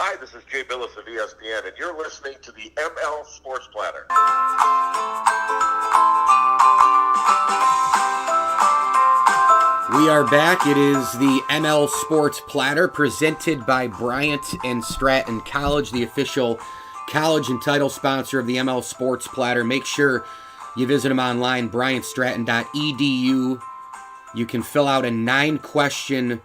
Hi, this is Jay Billis of ESPN, and you're listening to the ML Sports Platter. We are back. It is the ML Sports Platter presented by Bryant and Stratton College, the official college and title sponsor of the ML Sports Platter. Make sure you visit them online, bryantstratton.edu. You can fill out a 9-question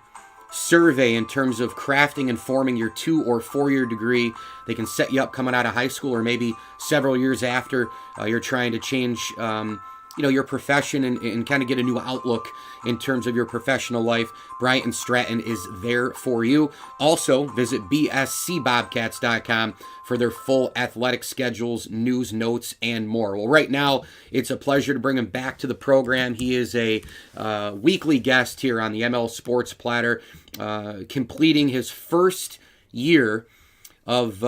survey in terms of crafting and forming your 2 or 4-year degree. They can set you up coming out of high school or maybe several years after you're trying to change your profession and kind of get a new outlook in terms of your professional life. Bryant and Stratton is there for you. Also, visit bscbobcats.com for their full athletic schedules, news, notes, and more. Well, right now, it's a pleasure to bring him back to the program. He is a weekly guest here on the ML Sports Platter, completing his first year of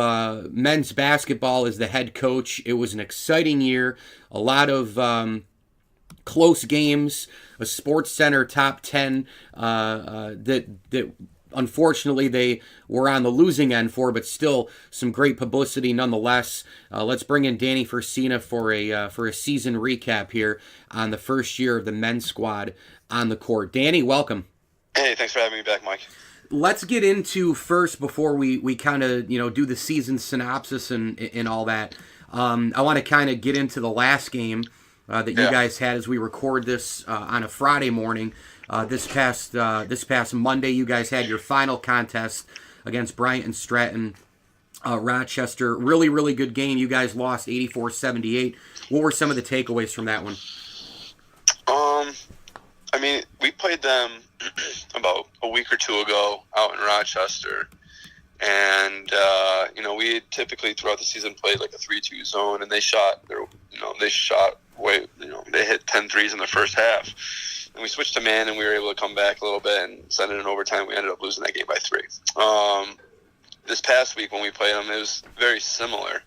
men's basketball as the head coach. It was an exciting year, a lot of close games, a Sports Center top 10 that unfortunately they were on the losing end for, but still some great publicity nonetheless. Let's bring in Danny Frisina for a season recap here on the first year of the men's squad on the court. Danny, welcome. Hey, thanks for having me back, Mike. Let's get into first, before we kind of do the season synopsis and all that. I want to kind of get into the last game that you guys had as we record this on a Friday morning. This past Monday, you guys had your final contest against Bryant and Stratton Rochester. Really, really good game. You guys lost 84-78. What were some of the takeaways from that one? We played them about a week or two ago out in Rochester, and we had typically throughout the season played like a 3-2 zone, and they hit 10 threes in the first half, and we switched to man, and we were able to come back a little bit and send it in overtime. We ended up losing that game by 3. This past week when we played them, it was very similar.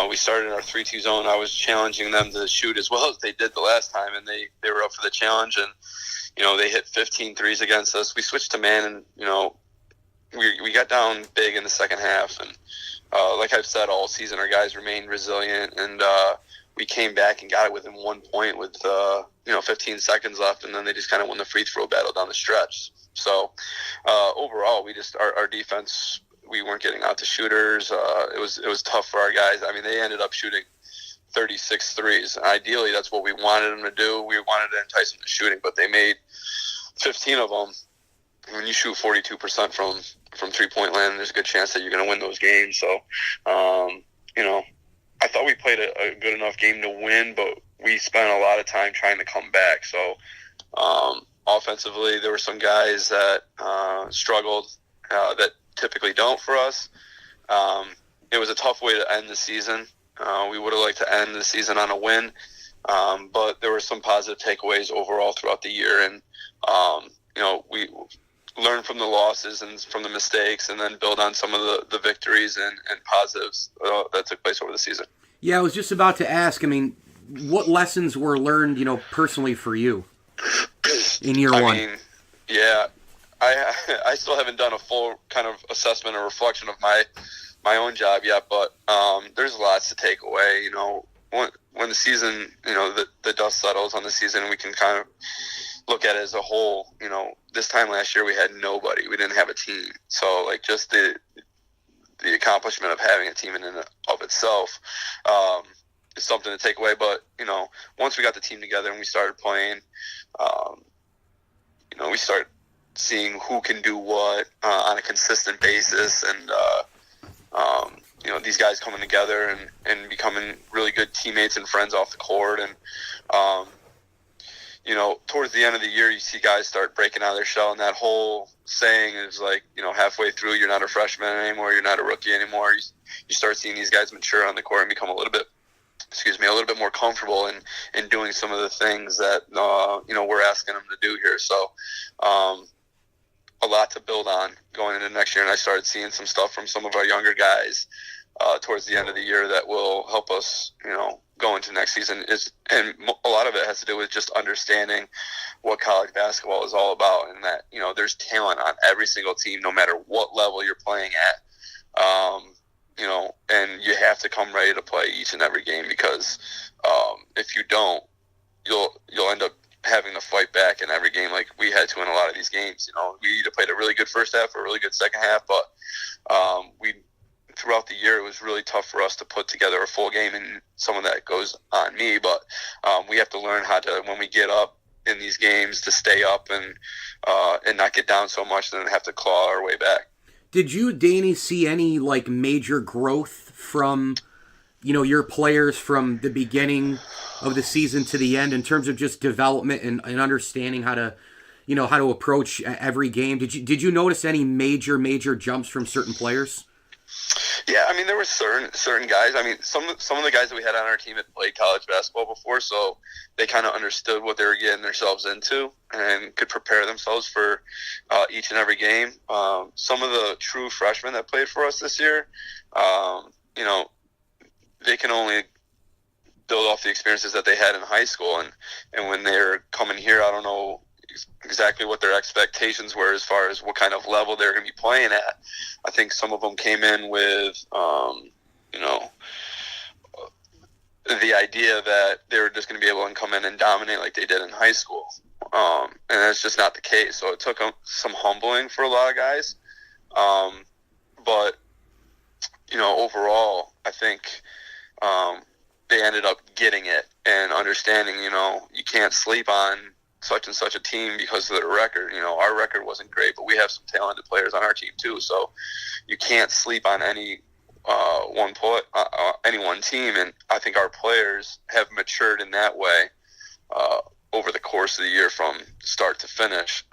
We started our 3-2 zone. I was challenging them to shoot as well as they did the last time, and they were up for the challenge, and they hit 15 threes against us. We switched to man, and we got down big in the second half, and like I've said all season, our guys remained resilient, and we came back and got it within 1 point with 15 seconds left, and then they just kind of won the free throw battle down the stretch. So overall, we just our defense, we weren't getting out to shooters. It was tough for our guys. I mean, they ended up shooting 36 threes. Ideally, that's what we wanted them to do. We wanted to entice them to shooting, but they made 15 of them. When you shoot 42% from 3-point land, there's a good chance that you're going to win those games. So, I thought we played a good enough game to win, but we spent a lot of time trying to come back. So, offensively, there were some guys that struggled that typically don't for us. It was a tough way to end the season. We would have liked to end the season on a win, but there were some positive takeaways overall throughout the year, and we learn from the losses and from the mistakes, and then build on some of the victories and positives that took place over the season. Yeah, I was just about to ask, what lessons were learned, personally for you in year one? I still haven't done a full kind of assessment or reflection of my own job yet, but there's lots to take away. When the season, the dust settles on the season, we can kind of look at it as a whole. This time last year we had nobody. We didn't have a team. So just the accomplishment of having a team in and of itself is something to take away. But once we got the team together and we started playing, we started seeing who can do what on a consistent basis, and these guys coming together and becoming really good teammates and friends off the court. And towards the end of the year, you see guys start breaking out of their shell, and that whole saying is halfway through, you're not a freshman anymore, you're not a rookie anymore. You start seeing these guys mature on the court and become a little bit more comfortable in doing some of the things that we're asking them to do here. So a lot to build on going into next year, and I started seeing some stuff from some of our younger guys towards the end of the year that will help us, go into next season. And a lot of it has to do with just understanding what college basketball is all about, and that, there's talent on every single team, no matter what level you're playing at. to come ready to play each and every game, because if you don't, you'll end up having to fight back in every game like we had to in a lot of these games. We either played a really good first half or a really good second half, but throughout the year it was really tough for us to put together a full game, and some of that goes on me. But we have to learn how to, when we get up in these games, to stay up and not get down so much, and then have to claw our way back. Did you, Danny, see any major growth from your players from the beginning of the season to the end in terms of just development and understanding how to approach every game? Did you notice any major jumps from certain players? Yeah, I mean, there were certain guys. I mean, some of the guys that we had on our team had played college basketball before, so they kind of understood what they were getting themselves into and could prepare themselves for each and every game. Some of the true freshmen that played for us this year, they can only build off the experiences that they had in high school, and when they're coming here, I don't know exactly what their expectations were as far as what kind of level they're going to be playing at. I think some of them came in with, the idea that they were just going to be able to come in and dominate like they did in high school. And that's just not the case. So it took some humbling for a lot of guys. But, overall, I think they ended up getting it and understanding, you can't sleep on such and such a team because of their record. Our record wasn't great, but we have some talented players on our team too. So you can't sleep on any one team. And I think our players have matured in that way over the course of the year from start to finish.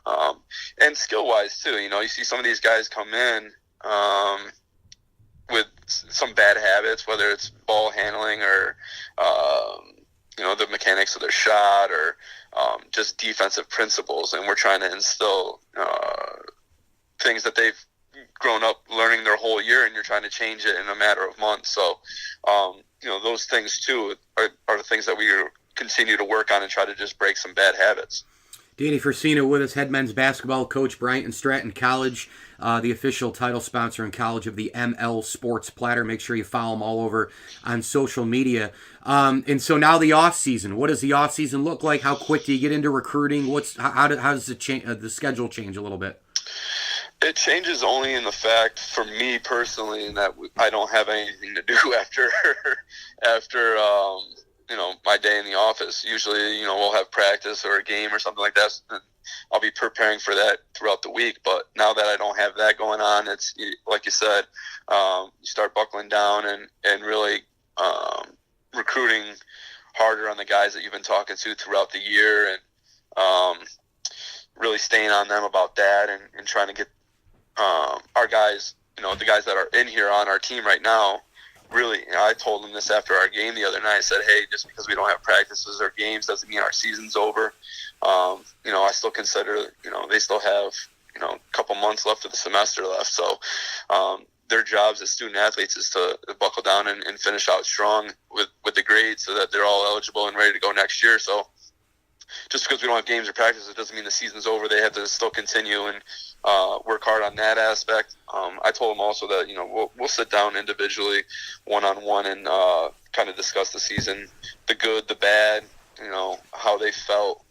And skill-wise too, you see some of these guys come in with some bad habits, whether it's ball handling or the mechanics of their shot or just defensive principles, and we're trying to instill things that they've grown up learning their whole year, and you're trying to change it in a matter of months. So those things too are the things that we continue to work on and try to just break some bad habits. Danny Frisina with us, head men's basketball coach, Bryant and Stratton College, the official title sponsor in college of the ML Sports Platter. Make sure you follow them all over on social media. And so now the off season. What does the off season look like? How quick do you get into recruiting? How does the schedule change a little bit? It changes only in the fact, for me personally, that I don't have anything to do after my day in the office. Usually, we'll have practice or a game or something like that, and I'll be preparing for that throughout the week. But now that I don't have that going on, it's like you said, you start buckling down and really recruiting harder on the guys that you've been talking to throughout the year, and really staying on them about that, and trying to get our guys, the guys that are in here on our team right now. Really, I told them this after our game the other night. I said, hey, just because we don't have practices or games doesn't mean our season's over. I still consider, they still have, a couple months left of the semester left. So their jobs as student athletes is to buckle down and finish out strong with the grades so that they're all eligible and ready to go next year. So just because we don't have games or practices, it doesn't mean the season's over. They have to still continue and work hard on that aspect. I told them also that, we'll sit down individually, one-on-one, and kind of discuss the season, the good, the bad, how they felt,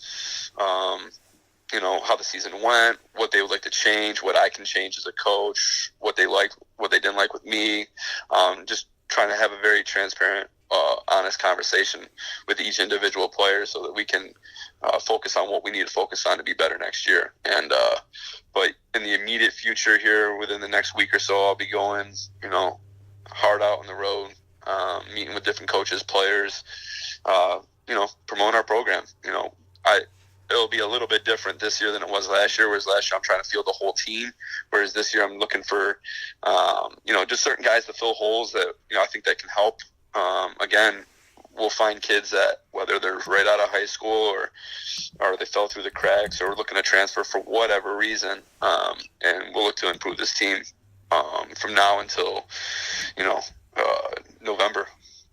how the season went, what they would like to change, what I can change as a coach, what they liked, what they didn't like with me. Just trying to have a very transparent, honest conversation with each individual player so that we can focus on what we need to focus on to be better next year. And but in the immediate future here, within the next week or so, I'll be going, hard out on the road, meeting with different coaches, players, promoting our program. It'll be a little bit different this year than it was last year, whereas last year I'm trying to field the whole team, whereas this year I'm looking for, just certain guys to fill holes that, I think that can help. Again, we'll find kids that, whether they're right out of high school or they fell through the cracks or looking to transfer for whatever reason, and we'll look to improve this team from now until, November.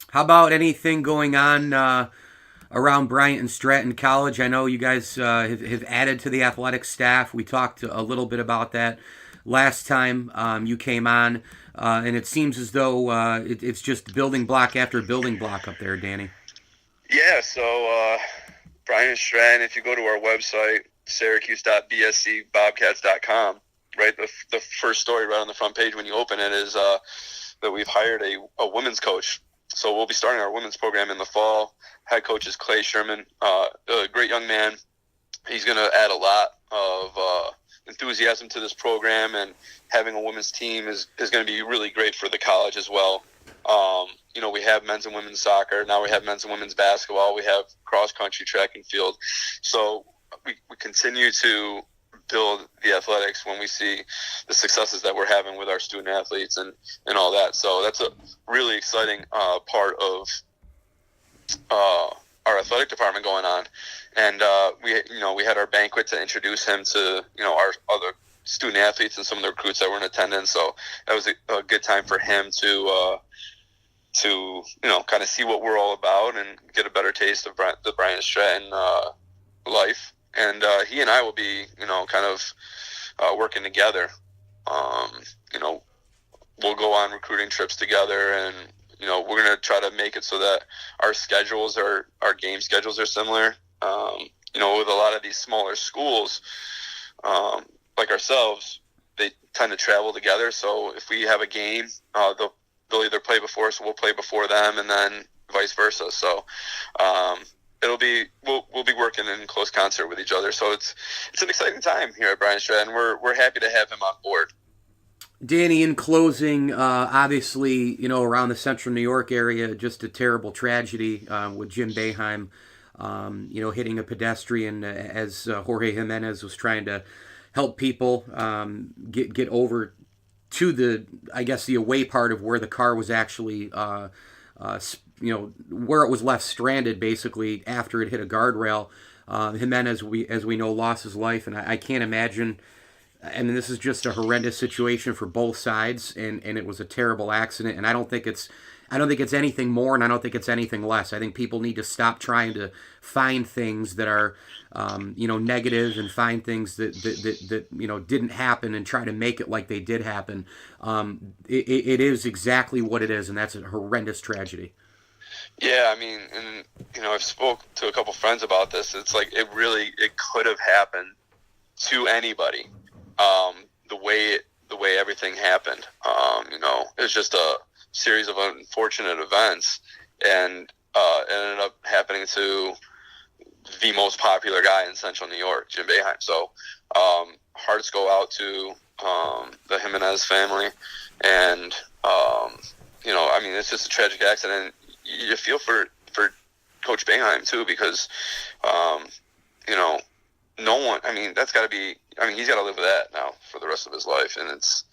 How about anything going on around Bryant and Stratton College? I know you guys have added to the athletic staff. We talked a little bit about that last time you came on, and it seems as though it's just building block after building block up there, Danny. Yeah, so Bryant and Stratton, if you go to our website, syracuse.bscbobcats.com, right, the first story right on the front page when you open it is that we've hired a women's coach. So we'll be starting our women's program in the fall. Head coach is Clay Sherman, a great young man. He's going to add a lot of enthusiasm to this program, and having a women's team is going to be really great for the college as well. We have men's and women's soccer. Now we have men's and women's basketball. We have cross-country, track and field. So we continue to build the athletics when we see the successes that we're having with our student athletes and all that. So that's a really exciting part of our athletic department going on. And we had our banquet to introduce him to our other student athletes and some of the recruits that were in attendance. So that was a good time for him to kind of see what we're all about and get a better taste of the Bryant and Stratton life. And he and I will be, kind of working together. We'll go on recruiting trips together, and we're going to try to make it so that our game schedules are similar. With a lot of these smaller schools, like ourselves, they tend to travel together. So if we have a game, they'll either play before us, or we'll play before them, and then vice versa. So we'll be working in close concert with each other. So it's an exciting time here at Bryant Stratton. We're happy to have him on board. Danny, in closing, obviously, around the central New York area, just a terrible tragedy with Jim Boeheim, hitting a pedestrian as Jorge Jimenez was trying to help people get over to the away part of where the car was actually, where it was left stranded, basically, after it hit a guardrail. Jimenez, as we know, lost his life, and I can't imagine. I mean, this is just a horrendous situation for both sides, and it was a terrible accident. And I don't think it's anything more, and I don't think it's anything less. I think people need to stop trying to find things that are, negative, and find things that didn't happen, and try to make it like they did happen. It is exactly what it is, and that's a horrendous tragedy. Yeah, I mean, and I've spoke to a couple friends about this. It's like it could have happened to anybody. The way everything happened, it was just a series of unfortunate events, and it ended up happening to the most popular guy in Central New York, Jim Boeheim. So hearts go out to the Jimenez family, and it's just a tragic accident. You feel for Coach Boeheim too, because no one. I mean, that's got to be. I mean, he's got to live with that now for the rest of his life, and it's,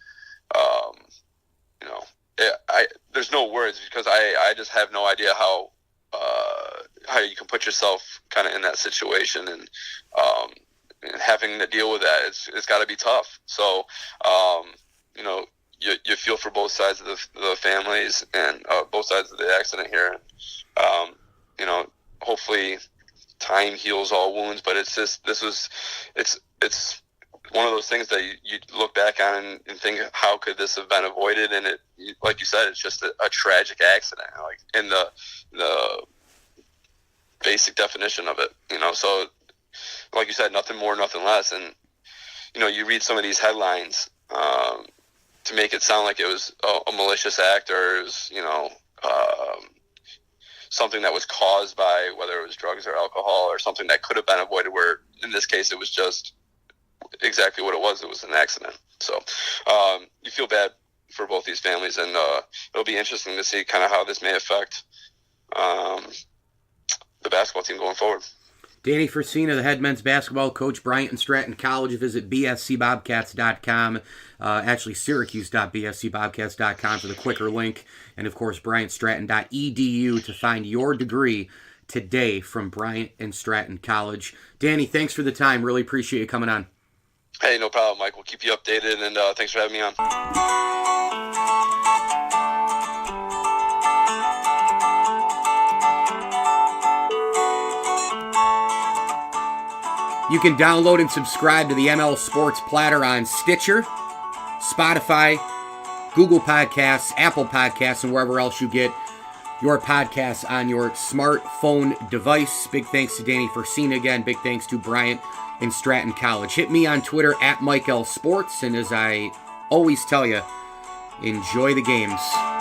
there's no words, because I just have no idea how you can put yourself kind of in that situation, and having to deal with that. It's got to be tough. So, you feel for both sides of the families, and both sides of the accident here. Hopefully time heals all wounds, but it's one of those things that you look back on and think, how could this have been avoided? And it, like you said, it's just a tragic accident, like in the basic definition of it, so like you said, nothing more, nothing less. And, you read some of these headlines to make it sound like it was a malicious act, or it was, something that was caused by whether it was drugs or alcohol, or something that could have been avoided, where in this case it was just exactly what it was. It was an accident. So you feel bad for both these families, and it'll be interesting to see kind of how this may affect the basketball team going forward. Danny Frisina, the head men's basketball coach, Bryant and Stratton College. Visit bscbobcats.com, actually syracuse.bscbobcats.com for the quicker link, and of course bryantstratton.edu to find your degree today from Bryant and Stratton College. Danny, thanks for the time. Really appreciate you coming on. Hey, no problem, Mike. We'll keep you updated, and thanks for having me on. You can download and subscribe to the ML Sports Platter on Stitcher, Spotify, Google Podcasts, Apple Podcasts, and wherever else you get your podcasts on your smartphone device. Big thanks to Danny Frisina again. Big thanks to Bryant and Stratton College. Hit me on Twitter at Mike L Sports, and as I always tell you, enjoy the games.